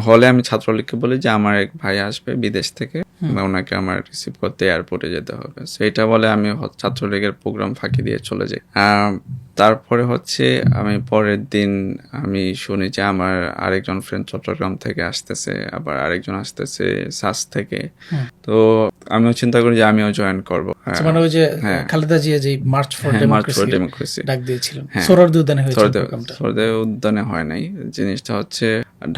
হলে আমি ছাত্রলীগকে বলি যে আমার এক ভাই আসবে বিদেশ থেকে, ওনাকে আমার রিসিভ করতে এয়ারপোর্টে যেতে হবে। সেটা বলে আমি ছাত্রলীগের প্রোগ্রাম ফাঁকি দিয়ে চলে যাই। তারপরে হচ্ছে আমি পরের দিন আমি শুনি যে আমার আরেকজন ফ্রেন্ড চট্টগ্রাম থেকে আসতেছে, আবার আরেকজন আসতেছে সাস থেকে। তো আমিও চিন্তা করি যে আমিও জয়েন করবো। মানে ওই যে খালেদা জিয়া যে মার্চ ফর ডেমোক্রেসি ডাক দিয়েছিলেন, সোহরাওয়ার্দী উদ্যানে হয়েছিল প্রোগ্রামটা। সোহরাওয়ার্দী উদ্যানে হয় নাই। জিনিসটা হচ্ছে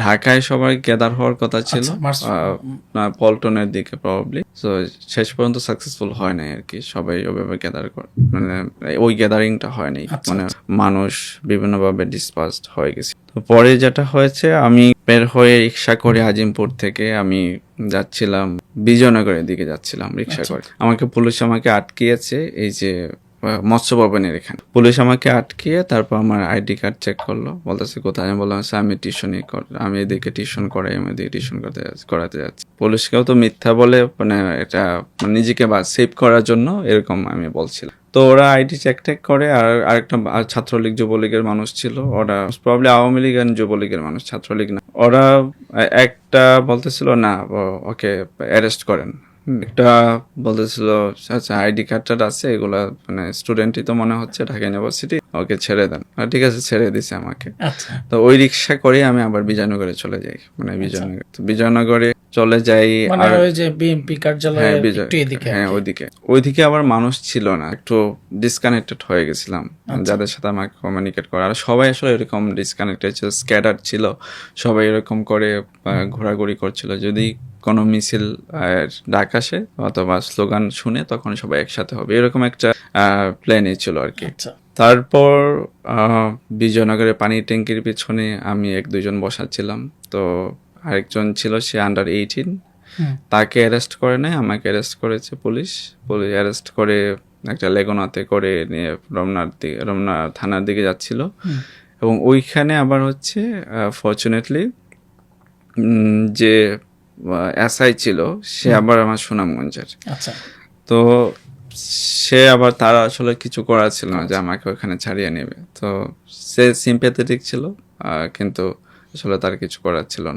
ঢাকায় সবাই গ্যাদার হওয়ার কথা ছিল, পল্টনের দিকে প্রবাবলি। তো শেষ পর্যন্ত সাকসেসফুল হয় নাই আর কি, সবাই ওইভাবে গ্যাদার করে, মানে ওই গ্যাদারিংটা হয় নাই, মানে মানুষ বিভিন্নভাবে ডিসপার্সড হয়ে গেছে। তো পরে যেটা হয়েছে, আমি বের হয়ে রিক্সা করে আজিমপুর থেকে আমি যাচ্ছিলাম বিজয়নগরের দিকে যাচ্ছিলাম রিক্সা করে। পুলিশ আমাকে আটকিয়েছে এই যে মৎস্য ভবনের এখানে। পুলিশ আমাকে আটকিয়ে তারপর আমার আইডি কার্ড চেক করলো, বলতেছে কোথায়। আমি বললাম আমি আমি এদিকে টিউশন করাই, আমি এদিকে টিউশন করাতে যাচ্ছি। পুলিশকেও তো মিথ্যা বলে, মানে এটা নিজেকে সেভ করার জন্য এরকম আমি বলছিলাম। তো ওরা আইডি চেক করে, আর আরেকটা ছাত্রলীগ যুবলীগের মানুষ ছিল, ওরা প্রবলি আওয়ামী লীগ আর যুবলীগের মানুষ, ছাত্রলীগ না। ওরা একটা বলতেছিল না ওকে অ্যারেস্ট করেন, একটা বলতেছিল আচ্ছা আইডি কার্ডটা আছে, এগুলা মানে স্টুডেন্টই তো মনে হচ্ছে ঢাকা ইউনিভার্সিটি, ওকে ছেড়ে দেন। ঠিক আছে, ছেড়ে দিছে আমাকে। তো ওই রিক্সা করে আমি আবার বিজয়নগরে চলে যাই, মানে বিজয়নগরে চলে যাই। আর ওই যে বিএমপি কার্যালয় একটু এদিকে, হ্যাঁ ওইদিকে আবার মানুষ ছিল না, একটু ডিসকানেক্টেড হয়ে গেছিলাম যাদের সাথে আমাকে কমিউনিকেট করা। আর সবাই আসলে এরকম ডিসকানেক্টেড ছিল, স্ক্যাটার ছিল, সবাই এরকম করে ঘোরাঘুরি করছিল। যদি কোনো মিছিল ডাক আসে অথবা স্লোগান শুনে তখন সবাই একসাথে হবে, এরকম একটা প্ল্যানই ছিল আর কি। তারপর বিজয়নগরের পানির ট্যাঙ্কির পিছনে আমি 1-2 জন বসাচ্ছিলাম। তো আরেকজন ছিল, সে আন্ডার 18, তাকে অ্যারেস্ট করে নাই, আমাকে অ্যারেস্ট করেছে পুলিশ অ্যারেস্ট করে একটা লেগুনাতে করে নিয়ে রমনা থানার দিকে যাচ্ছিল। এবং ওইখানে আবার হচ্ছে ফরচুনেটলি যে এসআই ছিল সে আবার আমার সুনামগঞ্জের। তো সে আবার তারা আসলে কিছু করার ছিল না যে আমাকে ওখানে ছাড়িয়ে নেবে। তো সে সিম্প্যাথেটিক ছিল, কিন্তু আসলে তার কিছু করার ছিল না।